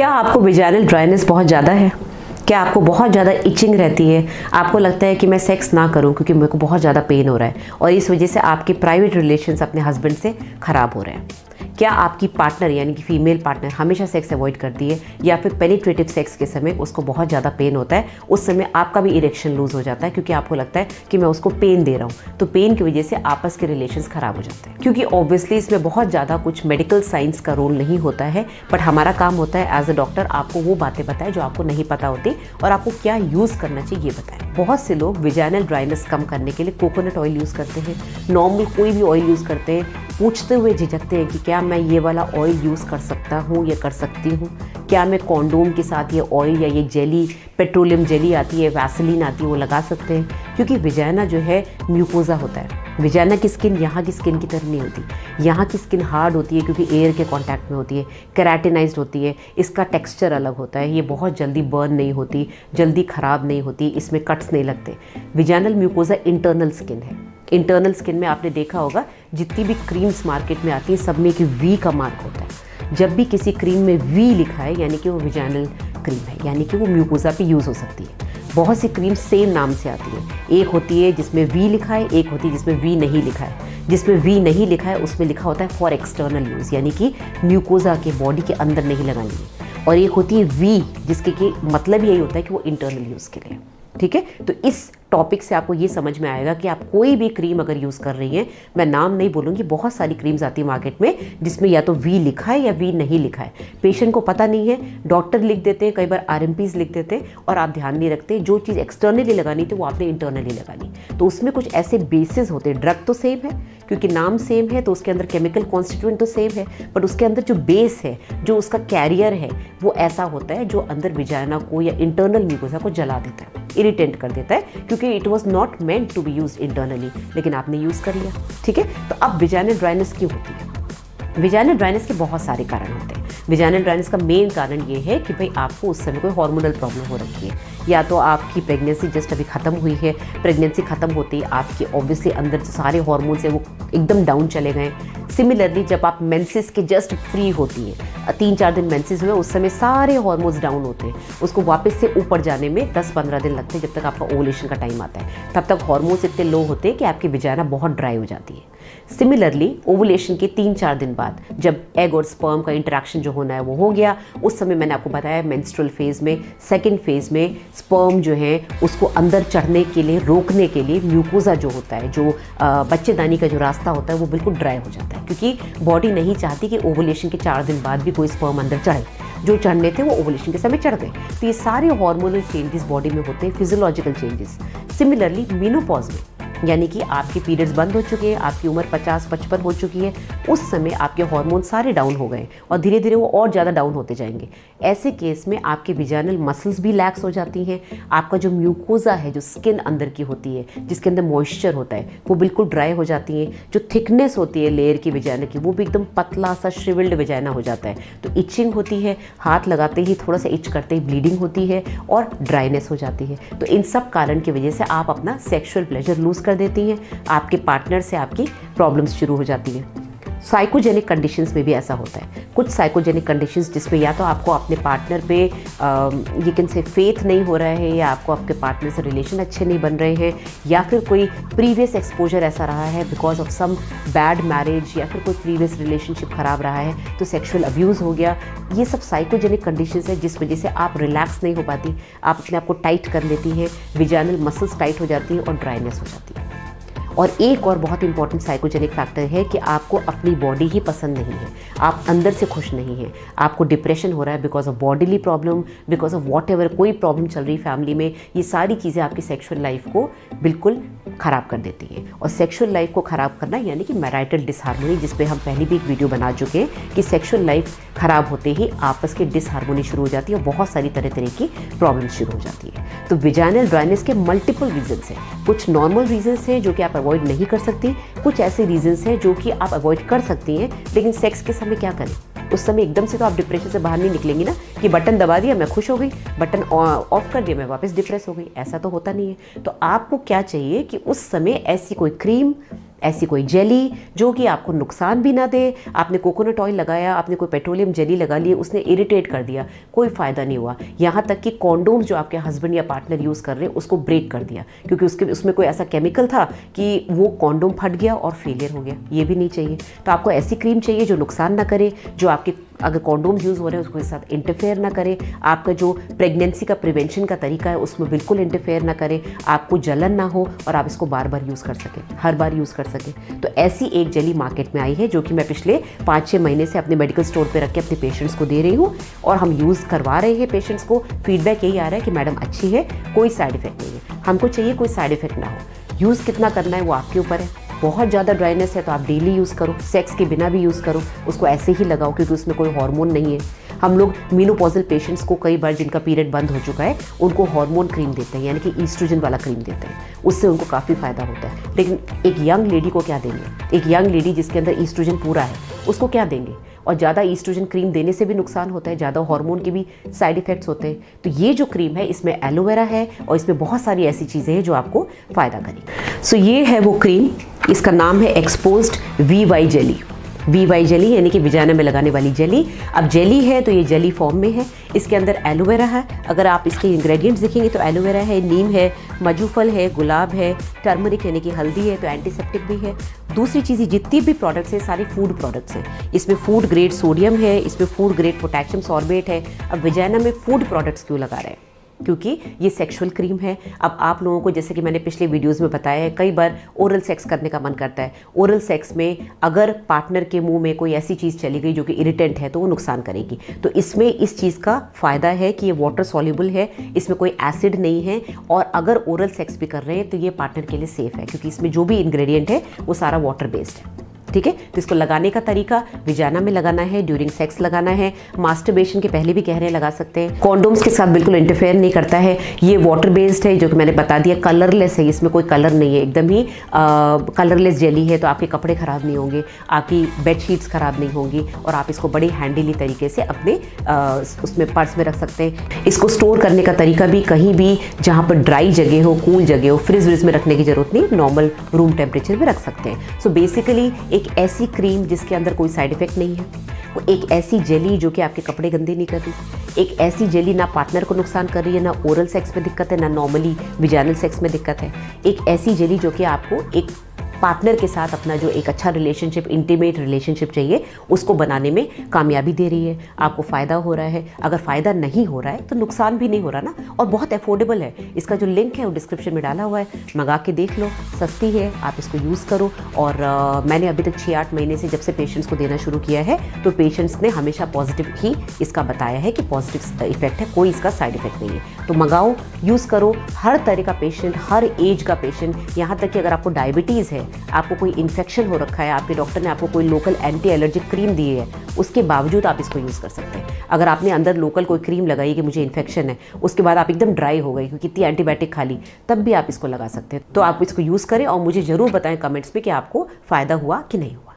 क्या आपको vaginal dryness बहुत ज़्यादा है? क्या आपको बहुत ज़्यादा इचिंग रहती है? आपको लगता है कि मैं सेक्स ना करूं क्योंकि मेरे को बहुत ज़्यादा पेन हो रहा है और इस वजह से आपके प्राइवेट रिलेशंस अपने हस्बैंड से ख़राब हो रहे हैं? क्या आपकी पार्टनर यानी कि फीमेल पार्टनर हमेशा सेक्स अवॉइड करती है या फिर पेनिट्रेटिव सेक्स के समय उसको बहुत ज़्यादा पेन होता है, उस समय आपका भी इरेक्शन लूज़ हो जाता है क्योंकि आपको लगता है कि मैं उसको पेन दे रहा हूँ, तो पेन की वजह से आपस के रिलेशंस ख़राब हो जाते हैं। क्योंकि ऑब्वियसली इसमें बहुत ज़्यादा कुछ मेडिकल साइंस का रोल नहीं होता है, बट हमारा काम होता है एज अ डॉक्टर आपको वो बातें बताएं जो आपको नहीं पता होती और आपको क्या यूज़ करना चाहिए ये बताएं। बहुत से लोग विजाइनल ड्राइनेस कम करने के लिए कोकोनट ऑयल यूज़ करते हैं, नॉर्मल कोई भी ऑयल यूज़ करते हैं, पूछते हुए झिझकते हैं कि क्या मैं ये वाला ऑयल यूज़ कर सकता हूँ या कर सकती हूँ, क्या मैं कॉन्डोम के साथ ये ऑयल या ये जेली, पेट्रोलियम जेली आती है, वैसलीन आती है, वो लगा सकते हैं। क्योंकि विजाइना जो है म्यूकोजा होता है। विजाइना की स्किन यहाँ की स्किन की तरह नहीं होती, यहाँ की स्किन हार्ड होती है क्योंकि एयर के कांटेक्ट में होती है, केराटिनाइज्ड होती है, इसका टेक्सचर अलग होता है, ये बहुत जल्दी बर्न नहीं होती, जल्दी ख़राब नहीं होती, इसमें कट्स नहीं लगते। विजाइनल म्यूकोजा इंटरनल स्किन है। इंटरनल स्किन में आपने देखा होगा जितनी भी क्रीम्स मार्केट में आती हैं सब में कि वी का मार्क होता है। जब भी किसी क्रीम में वी लिखा है यानी कि वो विजाइनल क्रीम है, यानी कि वो म्यूकोजा पे यूज़ हो सकती है। बहुत सी क्रीम सेम नाम से आती है, एक होती है जिसमें वी लिखा है, एक होती है जिसमें वी नहीं लिखा है। जिसमें वी नहीं लिखा है उसमें लिखा होता है फॉर एक्सटर्नल यूज़, यानी कि म्यूकोजा के बॉडी के अंदर नहीं लगानी है, और एक होती है वी जिसके कि मतलब यही होता है कि वो इंटरनल यूज़ के लिए। ठीक है, तो इस टॉपिक से आपको ये समझ में आएगा कि आप कोई भी क्रीम अगर यूज़ कर रही हैं, मैं नाम नहीं बोलूँगी, बहुत सारी क्रीम्स आती है मार्केट में जिसमें या तो वी लिखा है या वी नहीं लिखा है। पेशेंट को पता नहीं है, डॉक्टर लिख देते हैं, कई बार आरएमपीज लिख देते हैं और आप ध्यान नहीं रखते। जो चीज़ एक्सटर्नली लगानी थी वो आपने इंटरनली लगानी, तो उसमें कुछ ऐसे बेसिस होते हैं। ड्रग तो सेम है क्योंकि नाम सेम है तो उसके अंदर केमिकल कॉन्स्टिट्यूएंट तो सेम है, बट उसके अंदर जो बेस है, जो उसका कैरियर है, वो ऐसा होता है जो अंदर विजाइना को या इंटरनल म्यूकोजा को जला देता है, इरिटेट कर देता है, क्योंकि it was not meant to be use internally, लेकिन आपने यूज़ कर लिया। ठीक है, तो अब विजाइनल ड्राइनेस क्यों होती है? विजाइनल ड्राइनेस के बहुत सारे कारण होते हैं। विजाइनल ड्राइनेस का मेन कारण ये है कि भाई आपको उस समय कोई हार्मोनल प्रॉब्लम हो रखी है, या तो आपकी प्रेगनेंसी जस्ट अभी ख़त्म हुई है, प्रेगनेंसी ख़त्म होते ही आपके ऑब्वियसली अंदर जो सारे हार्मोन्स हैं वो एकदम डाउन चले गए। सिमिलरली जब आप मेंसेस के जस्ट फ्री होती है, 3-4 दिन मेंसेस हुए, उस समय सारे हार्मोन्स डाउन होते हैं, उसको वापस से ऊपर जाने में 10-15 दिन लगते हैं, जब तक आपका ओवुलेशन का टाइम आता है तब तक हार्मोन्स इतने लो होते हैं कि आपकी विजाइना बहुत ड्राई हो जाती है। सिमिलरली ओवुलेशन के 3-4 दिन बाद जब एग और स्पर्म का इंटरेक्शन जो होना है वो हो गया, उस समय मैंने आपको बताया मेंस्ट्रुअल फेज़ में, सेकेंड फेज़ में स्पर्म जो है उसको अंदर चढ़ने के लिए, रोकने के लिए म्यूकोजा जो होता है, जो बच्चेदानी का जो रास्ता होता है वो बिल्कुल ड्राई हो जाता है, क्योंकि बॉडी नहीं चाहती कि ओवुलेशन के 4 दिन बाद भी कोई स्पर्म अंदर चढ़े। जो चढ़ने थे वो ओवुलेशन के समय चढ़ गए। तो ये सारे हार्मोनल चेंजेस बॉडी में होते हैं, फिजियोलॉजिकल चेंजेस। सिमिलरली मेनोपॉज में, यानी कि आपके पीरियड्स बंद हो चुके हैं, आपकी उम्र 50-55 हो चुकी है, उस समय आपके हार्मोन सारे डाउन हो गए और धीरे धीरे वो और ज़्यादा डाउन होते जाएंगे। ऐसे केस में आपके विजाइनल मसल्स भी लैक्स हो जाती हैं, आपका जो म्यूकोजा है, जो स्किन अंदर की होती है जिसके अंदर मॉइस्चर होता है, वो बिल्कुल ड्राई हो जाती हैं। जो थिकनेस होती है लेयर की विजाइना की, वो भी एकदम पतला सा श्रिवल्ड विजाइना हो जाता है। तो इचिंग होती है, हाथ लगाते ही थोड़ा सा इच करते ही ब्लीडिंग होती है और ड्राइनेस हो जाती है। तो इन सब कारण की वजह से आप अपना सेक्सुअल प्लेजर लूज़ कर देती हैं, आपके पार्टनर से आपकी प्रॉब्लम्स शुरू हो जाती हैं। साइकोजेनिक कंडीशंस में भी ऐसा होता है। कुछ साइकोजेनिक कंडीशंस जिसमें या तो आपको अपने पार्टनर पे ये कैन से फेथ नहीं हो रहा है, या आपको आपके पार्टनर से रिलेशन अच्छे नहीं बन रहे हैं, या फिर कोई प्रीवियस एक्सपोजर ऐसा रहा है because of some bad marriage, या फिर कोई प्रीवियस रिलेशनशिप ख़राब रहा है तो सेक्सुअल अब्यूज़ हो गया। ये सब साइकोजेनिक कंडीशंस है जिस वजह से आप रिलैक्स नहीं हो पाती, आप अपने आप को टाइट कर लेती हैं, विजाइनल मसल्स टाइट हो जाती हैं और ड्राइनेस हो जाती है। और एक और बहुत इंपॉर्टेंट साइकोजेनिक फैक्टर है कि आपको अपनी बॉडी ही पसंद नहीं है, आप अंदर से खुश नहीं हैं, आपको डिप्रेशन हो रहा है because of bodily problem, because of what ever कोई प्रॉब्लम चल रही फैमिली में। ये सारी चीज़ें आपकी सेक्सुअल लाइफ को बिल्कुल ख़राब कर देती है। और सेक्सुअल लाइफ को ख़राब करना यानी कि मैरिटल डिसहार्मोनी, जिस पे हम पहले भी एक वीडियो बना चुके हैं कि सेक्सुअल लाइफ ख़राब होते ही आपस की डिसहार्मोनी शुरू हो जाती है और बहुत सारी तरह तरह की प्रॉब्लम्स शुरू हो जाती है। तो विजाइनल ड्राइनेस के मल्टीपल रीजंस हैं। कुछ नॉर्मल रीजंस हैं जो कि आप अवॉइड नहीं कर सकती, कुछ ऐसे रीजंस हैं जो कि आप अवॉइड कर सकती हैं, लेकिन सेक्स के समय क्या करें? उस समय एकदम से तो आप डिप्रेशन से बाहर नहीं निकलेंगी ना कि बटन दबा दिया मैं खुश हो गई, बटन ऑफ कर दिया मैं वापस डिप्रेस हो गई, ऐसा तो होता नहीं है। तो आपको क्या चाहिए कि उस समय ऐसी कोई क्रीम, ऐसी कोई जेली जो कि आपको नुकसान भी ना दे। आपने कोकोनट ऑयल लगाया, आपने कोई पेट्रोलियम जेली लगा ली, उसने इरिटेट कर दिया, कोई फ़ायदा नहीं हुआ। यहाँ तक कि कॉन्डोम जो आपके हस्बैंड या पार्टनर यूज़ कर रहे हैं उसको ब्रेक कर दिया, क्योंकि उसमें कोई ऐसा केमिकल था कि वो कॉन्डोम फट गया और फेलियर हो गया। ये भी नहीं चाहिए। तो आपको ऐसी क्रीम चाहिए जो नुकसान ना करे, जो आपके अगर कॉन्डोम यूज़ हो रहे हैं उसके साथ इंटरफेयर ना करे, आपका जो प्रेगनेंसी का प्रिवेंशन का तरीका है उसमें बिल्कुल इंटरफेयर ना करे, आपको जलन ना हो और आप इसको बार बार यूज़ कर सकें, हर बार यूज़ कर सकें। तो ऐसी एक जेली मार्केट में आई है जो कि मैं पिछले 5-6 महीने से अपने मेडिकल स्टोर पे रख के अपने पेशेंट्स को दे रही हूँ और हम यूज़ करवा रहे हैं पेशेंट्स को। फीडबैक यही आ रहा है कि मैडम अच्छी है, कोई साइड इफेक्ट नहीं है। हमको चाहिए कोई साइड इफेक्ट ना हो। यूज़ कितना करना है वो आपके ऊपर है। बहुत ज़्यादा ड्राइनेस है तो आप डेली यूज़ करो, सेक्स के बिना भी यूज़ करो, उसको ऐसे ही लगाओ क्योंकि उसमें कोई हार्मोन नहीं है। हम लोग मीनोपॉजल पेशेंट्स को कई बार जिनका पीरियड बंद हो चुका है उनको हार्मोन क्रीम देते हैं, यानी कि ईस्ट्रोजन वाला क्रीम देते हैं, उससे उनको काफ़ी फ़ायदा होता है। लेकिन एक यंग लेडी को क्या देंगे? एक यंग लेडी जिसके अंदर ईस्ट्रोजन पूरा है उसको क्या देंगे? और ज़्यादा ईस्ट्रोजन क्रीम देने से भी नुकसान होता है, ज़्यादा हार्मोन के भी साइड इफ़ेक्ट्स होते हैं। तो ये जो क्रीम है इसमें एलोवेरा है और इसमें बहुत सारी ऐसी चीज़ें हैं जो आपको फ़ायदा करेंगी। सो ये है वो क्रीम, इसका नाम है exposed VY jelly. VY jelly यानी कि विजाना में लगाने वाली जेली। अब जेली है तो ये जेली फॉर्म में है, इसके अंदर एलोवेरा है। अगर आप इसके इंग्रेडिएंट्स देखेंगे तो एलोवेरा है, नीम है, मजूफल है, गुलाब है, टर्मरिक यानी कि हल्दी है, तो एंटीसेप्टिक भी है। दूसरी चीज़, जितनी भी प्रोडक्ट्स हैं सारी फूड प्रोडक्ट्स हैं। इसमें फूड ग्रेड सोडियम है, इसमें फूड ग्रेड पोटेशियम सॉर्बेट है। अब विजाना में फूड प्रोडक्ट्स क्यों लगा रहे हैं? क्योंकि ये सेक्सुअल क्रीम है। अब आप लोगों को जैसे कि मैंने पिछले वीडियोस में बताया है, कई बार ओरल सेक्स करने का मन करता है। ओरल सेक्स में अगर पार्टनर के मुंह में कोई ऐसी चीज़ चली गई जो कि इरिटेंट है तो वो नुकसान करेगी। तो इसमें इस चीज़ का फ़ायदा है कि ये वाटर सॉल्युबल है, इसमें कोई एसिड नहीं है और अगर ओरल सेक्स भी कर रहे हैं तो ये पार्टनर के लिए सेफ़ है क्योंकि इसमें जो भी इंग्रेडिएंट है वो सारा वाटर बेस्ड है। ठीक है, तो इसको लगाने का तरीका, विजाना में लगाना है, ड्यूरिंग सेक्स लगाना है, मास्टरबेशन के पहले भी कह रहे हैं लगा सकते हैं। कॉन्डोम्स के साथ बिल्कुल इंटरफेयर नहीं करता है। ये वाटर बेस्ड है जो कि मैंने बता दिया, कलरलेस है, इसमें कोई कलर नहीं है, एकदम ही कलरलेस जेली है। तो आपके कपड़े ख़राब नहीं होंगे, आपकी बेडशीट्स ख़राब नहीं होंगी और आप इसको बड़ी हैंडीली तरीके से अपने उसमें पर्स में रख सकते हैं। इसको स्टोर करने का तरीका भी कहीं भी जहाँ पर ड्राई जगह हो, कूल जगह हो, फ्रिज व्रिज में रखने की ज़रूरत नहीं, नॉर्मल रूम टेम्परेचर में रख सकते हैं। सो बेसिकली एक ऐसी क्रीम जिसके अंदर कोई साइड इफेक्ट नहीं है, वो एक ऐसी जेली जो कि आपके कपड़े गंदे नहीं कर रही, एक ऐसी जेली ना पार्टनर को नुकसान कर रही है, ना ओरल सेक्स में दिक्कत है, ना नॉर्मली विजानल सेक्स में दिक्कत है। एक ऐसी जेली जो कि आपको एक पार्टनर के साथ अपना जो एक अच्छा रिलेशनशिप, इंटीमेट रिलेशनशिप चाहिए उसको बनाने में कामयाबी दे रही है। आपको फ़ायदा हो रहा है। अगर फ़ायदा नहीं हो रहा है तो नुकसान भी नहीं हो रहा ना, और बहुत अफोर्डेबल है। इसका जो लिंक है वो डिस्क्रिप्शन में डाला हुआ है, मंगा के देख लो, सस्ती है, आप इसको यूज़ करो। और मैंने अभी तक 6-8 महीने से जब से पेशेंट्स को देना शुरू किया है तो पेशेंट्स ने हमेशा पॉजिटिव ही इसका बताया है कि पॉजिटिव इफेक्ट है, कोई इसका साइड इफेक्ट नहीं है। तो मंगाओ, यूज़ करो। हर तरह का पेशेंट, हर एज का पेशेंट, यहाँ तक कि अगर आपको डायबिटीज़ है, आपको कोई इन्फेक्शन हो रखा है, आपके डॉक्टर ने आपको कोई लोकल एंटी एलर्जिक क्रीम दी है, उसके बावजूद आप इसको यूज़ कर सकते हैं। अगर आपने अंदर लोकल कोई क्रीम लगाई कि मुझे इन्फेक्शन है, उसके बाद आप एकदम ड्राई हो गई क्योंकि इतनी एंटीबायोटिक खा ली, तब भी आप इसको लगा सकते हैं। तो आप इसको यूज़ करें और मुझे ज़रूर बताएं कमेंट्स में कि आपको फ़ायदा हुआ कि नहीं हुआ।